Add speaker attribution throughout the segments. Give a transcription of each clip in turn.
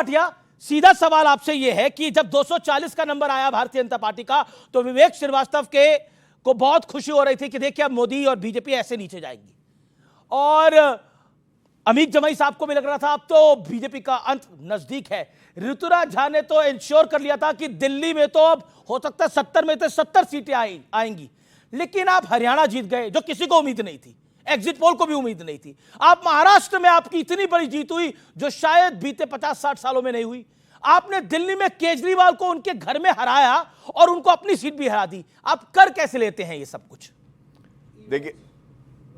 Speaker 1: भाटिया, सीधा सवाल आपसे यह है कि जब 240 का नंबर आया भारतीय जनता पार्टी का, तो विवेक श्रीवास्तव को बहुत खुशी हो रही थी कि देखिए अब मोदी और बीजेपी ऐसे नीचे जाएंगी, और अमित जमाई साहब को भी लग रहा था अब तो बीजेपी का अंत नजदीक है। ऋतुराज झा ने तो इंश्योर कर लिया था कि दिल्ली में तो अब हो सकता है 70 में से 70 सीटें आएंगी, लेकिन आप हरियाणा जीत गए जो किसी को उम्मीद नहीं थी, एग्जिट पोल को भी उम्मीद नहीं थी। आप महाराष्ट्र में आपकी इतनी बड़ी जीत हुई जो शायद बीते 50-60 सालों में नहीं हुई। आपने दिल्ली में केजरीवाल को उनके घर में हराया और उनको अपनी सीट भी हरा दी। आप कर कैसे लेते हैं ये सब कुछ?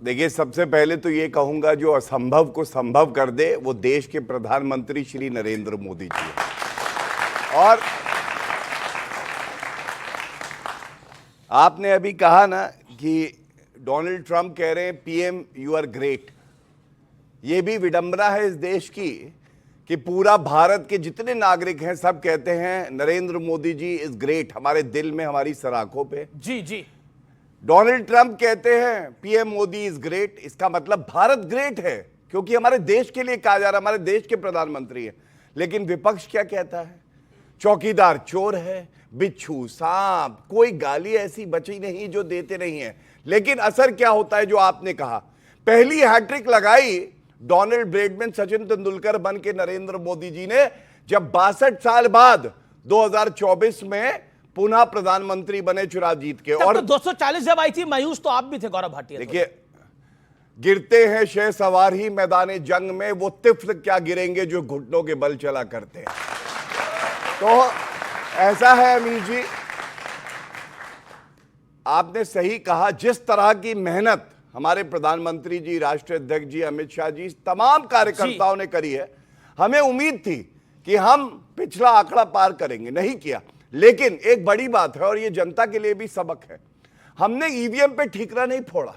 Speaker 2: देखिए, सबसे पहले तो ये कहूंगा, जो असंभव को संभव कर दे वो देश के प्रधानमंत्री श्री नरेंद्र मोदी जी हैं। और आपने अभी कहा ना कि डोनाल्ड ट्रंप कह रहे हैं पीएम यू आर ग्रेट। ये भी विडंबना है इस देश की कि पूरा भारत के जितने नागरिक हैं सब कहते हैं नरेंद्र मोदी जी इज ग्रेट, हमारे दिल में, हमारी सराखों पे।
Speaker 1: जी जी।
Speaker 2: डोनाल्ड ट्रंप कहते हैं पीएम मोदी इज ग्रेट, इसका मतलब भारत ग्रेट है क्योंकि हमारे देश के लिए कहा जा रहा है, हमारे देश के प्रधानमंत्री है। लेकिन विपक्ष क्या कहता है? चौकीदार चोर है, बिच्छू सांप, कोई गाली ऐसी बची नहीं जो देते नहीं है। लेकिन असर क्या होता है? जो आपने कहा, पहली हैट्रिक लगाई डोनाल्ड ब्रेडमैन सचिन तेंदुलकर बन के नरेंद्र मोदी जी ने, जब 62 साल बाद 2024 में पुनः प्रधानमंत्री बने चुनाव जीत के। और
Speaker 1: तो 240 जब आई थी मायूस तो आप भी थे गौरव भाटिया।
Speaker 2: देखिए, गिरते हैं शह सवार ही मैदाने जंग में, वो तिफ्ल क्या गिरेंगे जो घुटनों के बल चला करते हैं। तो ऐसा है अमीर जी, आपने सही कहा, जिस तरह की मेहनत हमारे प्रधानमंत्री जी, राष्ट्रीय अध्यक्ष जी अमित शाह जी, तमाम कार्यकर्ताओं ने करी है, हमें उम्मीद थी कि हम पिछला आंकड़ा पार करेंगे, नहीं किया। लेकिन एक बड़ी बात है और ये जनता के लिए भी सबक है, हमने ईवीएम पे ठीकरा नहीं फोड़ा।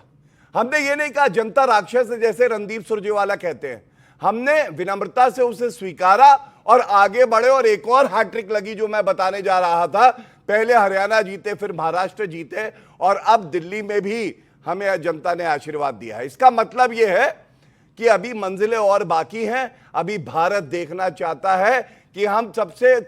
Speaker 2: हमने ये नहीं कहा जनता राक्षस है जैसे रणदीप सुरजेवाला कहते हैं। हमने विनम्रता से उसे स्वीकारा और आगे बढ़े, और एक और हैट्रिक लगी जो मैं बताने जा रहा था। पहले हरियाणा जीते, फिर महाराष्ट्र जीते, और अब दिल्ली में भी हमें जनता ने आशीर्वाद दिया है। इसका मतलब यह है कि अभी मंजिलें और बाकी हैं। अभी भारत देखना चाहता है कि हम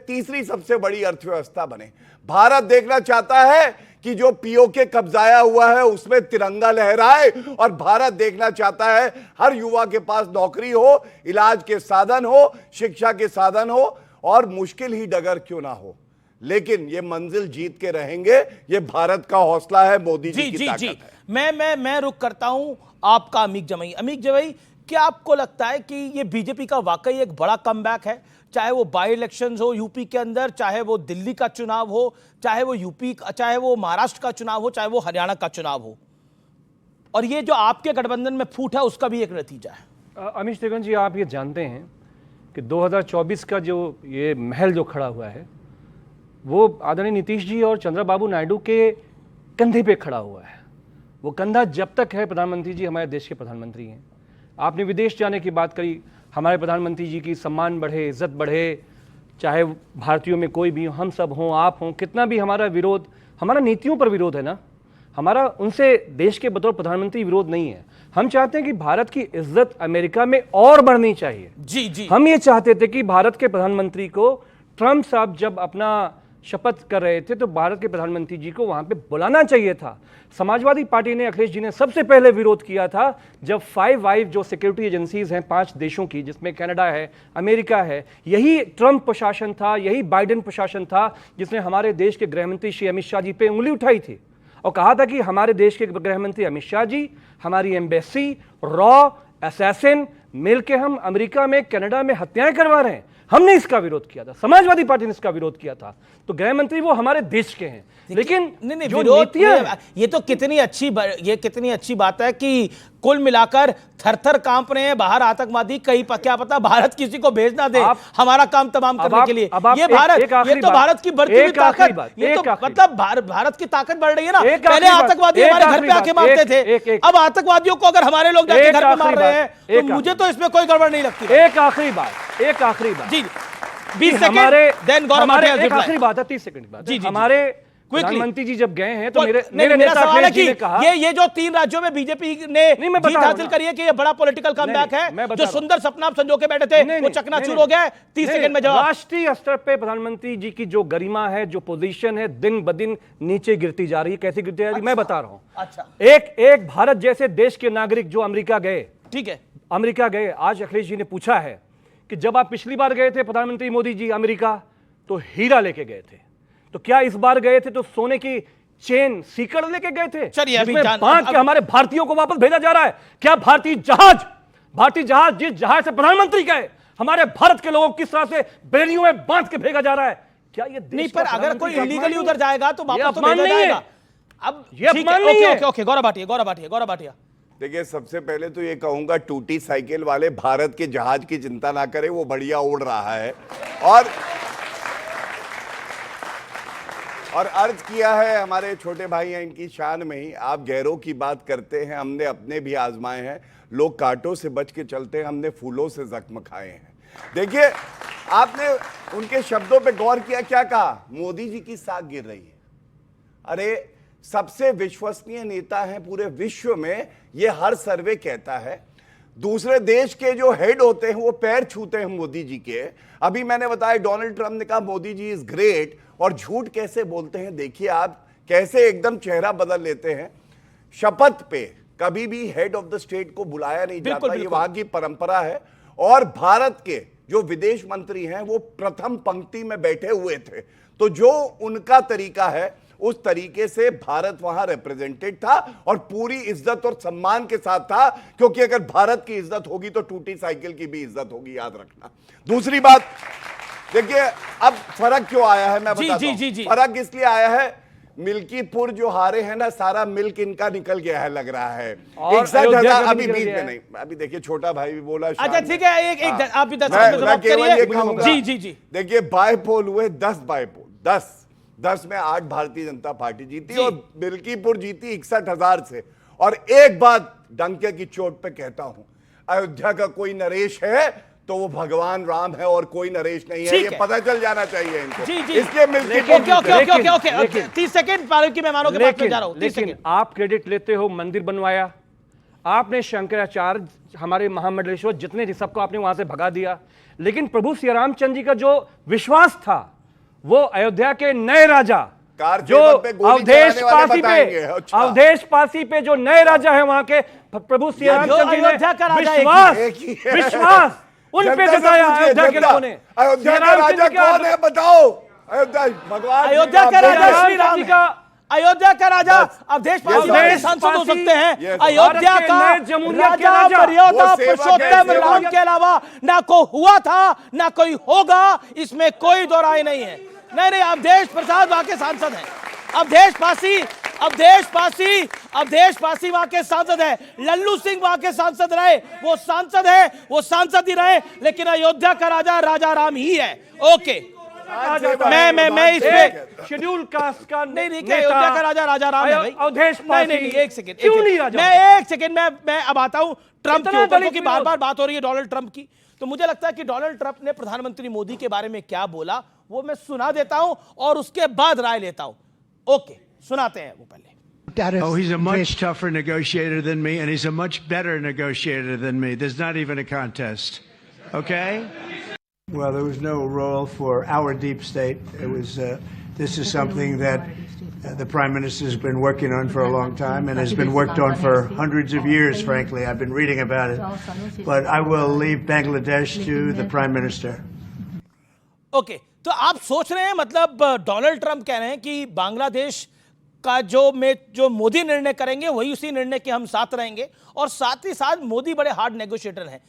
Speaker 2: तीसरी सबसे बड़ी अर्थव्यवस्था बने। भारत देखना चाहता है कि जो पीओके कब्जाया हुआ है उसमें तिरंगा लहराए, और भारत देखना चाहता है हर युवा के पास नौकरी हो, इलाज के साधन हो, शिक्षा के साधन हो, और मुश्किल ही डगर क्यों ना हो, लेकिन ये मंजिल जीत के रहेंगे। ये भारत का हौसला है, मोदी जी की ताकत है।
Speaker 1: मैं रुक करता हूं आपका अमित जमाई। अमित जमाई, क्या आपको लगता है कि ये बीजेपी का वाकई एक बड़ा कमबैक है? चाहे वो बाई इलेक्शंस हो यूपी के अंदर, चाहे वो दिल्ली का चुनाव हो, चाहे वो महाराष्ट्र का चुनाव हो, चाहे वो हरियाणा का चुनाव हो, और ये जो आपके गठबंधन में फूट है उसका भी एक नतीजा है।
Speaker 3: अमित तिवारी जी, आप ये जानते हैं कि 2024 का जो ये महल जो खड़ा हुआ है वो आदरणीय नीतीश जी और चंद्रबाबू नायडू के कंधे पे खड़ा हुआ है। वो कंधा जब तक है, प्रधानमंत्री जी हमारे देश के प्रधानमंत्री हैं। आपने विदेश जाने की बात करी, हमारे प्रधानमंत्री जी की सम्मान बढ़े, इज्जत बढ़े, चाहे भारतीयों में कोई भी, हम सब हों, आप हों, कितना भी हमारा विरोध, हमारा नीतियों पर विरोध है ना, हमारा उनसे देश के बतौर प्रधानमंत्री विरोध नहीं है। हम चाहते हैं कि भारत की इज्जत अमेरिका में और बढ़नी चाहिए।
Speaker 1: जी जी।
Speaker 3: हम ये चाहते थे कि भारत के प्रधानमंत्री को, ट्रंप साहब जब अपना शपथ कर रहे थे तो भारत के प्रधानमंत्री जी को वहां पे बुलाना चाहिए था। समाजवादी पार्टी ने, अखिलेश जी ने सबसे पहले विरोध किया था जब 5 जो सिक्योरिटी एजेंसीज हैं 5 देशों की, जिसमें कनाडा है, अमेरिका है, यही ट्रंप प्रशासन था, यही बाइडेन प्रशासन था जिसने हमारे देश के गृहमंत्री श्री अमित शाह जी पे उंगली उठाई थी और कहा था कि हमारे देश के गृहमंत्री अमित शाह जी, हमारी एम्बेसी, रॉ, असैसिन मिलके हम अमेरिका में, कनाडा में हत्याएं करवा रहे हैं। हमने इसका विरोध किया था, समाजवादी पार्टी ने इसका विरोध किया था। तो गृह मंत्री वो हमारे देश के हैं, लेकिन
Speaker 1: नहीं,
Speaker 3: जो नीतियां,
Speaker 1: ये तो कितनी अच्छी बात है कि कुल मिलाकर थर-थर कांप रहे हैं बाहर आतंकवादी, कहीं क्या पता भारत किसी को भेज ना दे हमारा काम तमाम करने के लिए। ये तो भारत की बढ़ती हुई ताकत, ये तो मतलब भारत की ताकत बढ़ रही है ना। पहले आतंकवादी हमारे घर पे आके मारते थे, अब आतंकवादियों को अगर हमारे लोग जाके घर पे मार रहे हैं तो मुझे तो इसमें कोई गड़बड़ नहीं लगती।
Speaker 3: एक आखिरी बात
Speaker 1: जी, 20 सेकंड, देन गौरव भाटिया।
Speaker 3: एक आखिरी बात है, 30 सेकंड की बात। हमारे प्रधानमंत्री जी जब गए हैं तो
Speaker 1: नहीं,
Speaker 3: मेरे
Speaker 1: मेरा
Speaker 3: नेता
Speaker 1: सवाल है
Speaker 3: अखिलेश जी
Speaker 1: कि
Speaker 3: ने कहा
Speaker 1: ये जो 3 राज्यों में बीजेपी ने
Speaker 3: नहीं, मैं बता
Speaker 1: जीत
Speaker 3: रहा हूं
Speaker 1: हासिल
Speaker 3: ना।
Speaker 1: करी है कि ये बड़ा पॉलिटिकल कमबैक
Speaker 3: मैं
Speaker 1: है,
Speaker 3: बता
Speaker 1: जो
Speaker 3: रहा हूं।
Speaker 1: सुंदर सपना आप संजो के बैठे थे वो चकनाचूर हो गया है। 30 सेकंड में जवाब।
Speaker 3: राष्ट्रीय स्तर पे प्रधानमंत्री जी की जो गरिमा है, जो पोजीशन है, दिन ब दिन नीचे गिरती जा रही है। कैसे गिरती जा रही है मैं बता रहा हूं।
Speaker 1: अच्छा,
Speaker 3: एक भारत जैसे देश के नागरिक जो अमेरिका गए,
Speaker 1: ठीक है,
Speaker 3: अमेरिका गए, आज अखिलेश जी ने पूछा है कि जब आप पिछली बार गए थे प्रधानमंत्री मोदी जी अमेरिका तो हीरा लेके गए थे, तो क्या इस बार गए थे तो सोने की चेन सीकड़ लेके गए थे?
Speaker 1: चलिए, अभी
Speaker 3: जिसमें बांध के हमारे भारतीयों को वापस भेजा जा रहा है? क्या भारतीय जहाज जिस जहाज से प्रधानमंत्री गए, हमारे भारत के लोगों को किस तरह से बेड़ियों में बांध के भेजा जा रहा है? क्या ये देश
Speaker 1: नहीं,
Speaker 3: का
Speaker 1: पर अगर कोई
Speaker 3: प्रधानमंत्री का
Speaker 1: इलीगली
Speaker 3: अपमान
Speaker 1: उधर जाएगा तो
Speaker 3: ये
Speaker 1: वापस तो
Speaker 3: अपमान
Speaker 1: भेजा
Speaker 3: नहीं है।
Speaker 1: जाएगा। अब
Speaker 3: ये
Speaker 1: ठीक
Speaker 3: अपमान
Speaker 1: है,
Speaker 3: नहीं
Speaker 1: ओके
Speaker 3: है।
Speaker 1: ओके, गौरव भाटिया।
Speaker 2: देखिए, सबसे पहले तो ये कहूंगा टूटी साइकिल वाले भारत के जहाज की चिंता ना करें, वो बढ़िया उड़ रहा है। और अर्ज किया है हमारे छोटे भाई हैं इनकी शान में ही, आप गैरों की बात करते हैं, हमने अपने भी आजमाए हैं। लोग कांटों से बच के चलते हैं, हमने फूलों से जख्म खाए हैं। देखिए, आपने उनके शब्दों पे गौर किया, क्या कहा? मोदी जी की साख गिर रही है। अरे, सबसे विश्वसनीय नेता हैं पूरे विश्व में, ये हर सर्वे कहता है। दूसरे देश के जो हेड होते हैं वो पैर छूते हैं मोदी जी के। अभी मैंने बताया डोनाल्ड ट्रंप ने कहा मोदी जी इज ग्रेट, और झूठ कैसे बोलते हैं देखिए आप, कैसे एकदम चेहरा बदल लेते हैं। शपथ पे कभी भी हेड ऑफ द स्टेट को बुलाया नहीं जाता, ये वहां की परंपरा है। और भारत के जो विदेश मंत्री हैं वो प्रथम पंक्ति में बैठे हुए थे, तो जो उनका तरीका है उस तरीके से भारत वहां रिप्रेजेंटेड था और पूरी इज्जत और सम्मान के साथ था, क्योंकि अगर भारत की इज्जत होगी तो टूटी साइकिल की भी इज्जत होगी, याद रखना। दूसरी बात, देखिए अब फर्क क्यों आया है मैं बताता हूं। फर्क इसलिए आया है, मिल्कीपुर जो हारे हैं ना, सारा मिल्क इनका निकल गया है लग रहा है। 61,000 अभी बीच में नहीं, अभी देखिए छोटा भाई भी बोला।
Speaker 1: अच्छा ठीक है, एक आप भी 10
Speaker 2: मैं केवल ये कहूंगा,
Speaker 1: जी
Speaker 2: देखिए बाय पोल हुए 10 बाय पोल, 10 में 8 भारतीय जनता पार्टी जीती और मिल्कीपुर जीती 61,000 से। और एक बात डंके की चोट पे कहता हूं, अयोध्या का कोई नरेश है तो वो भगवान राम है और कोई नरेश नहीं है, ये पता चल जाना चाहिए इनको। इसलिए
Speaker 1: ओके 30 सेकंड पार्टी के मेहमानों के पास में जा रहा हूं।
Speaker 3: लेकिन आप क्रेडिट लेते हो, मंदिर बनवाया आपने, शंकराचार्य हमारे महामंडलेश्वर जितने थे सबको आपने वहां से भगा दिया, लेकिन प्रभु श्री रामचंद्र जी का जो विश्वास था वो अयोध्या के नए राजा जो अवधेश पासी पे जो नए राजा है वहां के प्रभु श्री रामचंद्र जी ने विश्वास उन पे जताया। अयोध्या के लोगों ने,
Speaker 2: अयोध्या का राजा कौन है बताओ? भगवान
Speaker 1: अयोध्या का राजा श्री राम का, अयोध्या का राजा अवधेश पासी सांसद हो सकते हैं। अयोध्या का राजा मर्यादा पुरुषोत्तम राम के अलावा ना कोई हुआ था ना कोई होगा, इसमें कोई दो राय नहीं है। नहीं, अवधेश प्रसाद वहां के सांसद हैं। अवधेश पासी वहां के सांसद है। लल्लू सिंह वहां के सांसद रहे, वो सांसद है, वो सांसद ही रहे, लेकिन अयोध्या का राजा राजा राम ही है। ओके, मैं इस पे
Speaker 3: शेड्यूल कास्ट का
Speaker 1: नहीं क्या अयोध्या का राजा राजा राम है भाई।
Speaker 3: अवधेश
Speaker 1: नहीं, एक सेकंड
Speaker 3: क्यों नहीं राजा?
Speaker 1: मैं एक सेकंड मैं अब आता हूं ट्रंप के ऊपर, क्योंकि बार-बार बात हो रही है डोनाल्ड ट्रंप की। तो मुझे लगता है कि डोनाल्ड ट्रंप ने प्रधानमंत्री मोदी के बारे में क्या बोला वो मैं सुना देता हूं और उसके बाद राय लेता हूं। ओके, सुनाते हैं वो पहले।
Speaker 4: Oh, he's a much tougher negotiator than me, and he's a much better negotiator than me. There's not even a contest. Okay? Well, there was no role for our deep state. It was. This is something that the Prime Minister has been working on for a long time, and has been worked on for hundreds of years. Frankly, I've been reading about it. But I will leave Bangladesh to the Prime Minister.
Speaker 1: Okay, तो आप सोच रहे हैं मतलब Donald Trump कह रहे हैं कि बांग्लादेश का जो मोदी निर्णय करेंगे वही उसी निर्णय के हम साथ रहेंगे, और साथ ही साथ मोदी बड़े हार्ड नेगोशिएटर हैं।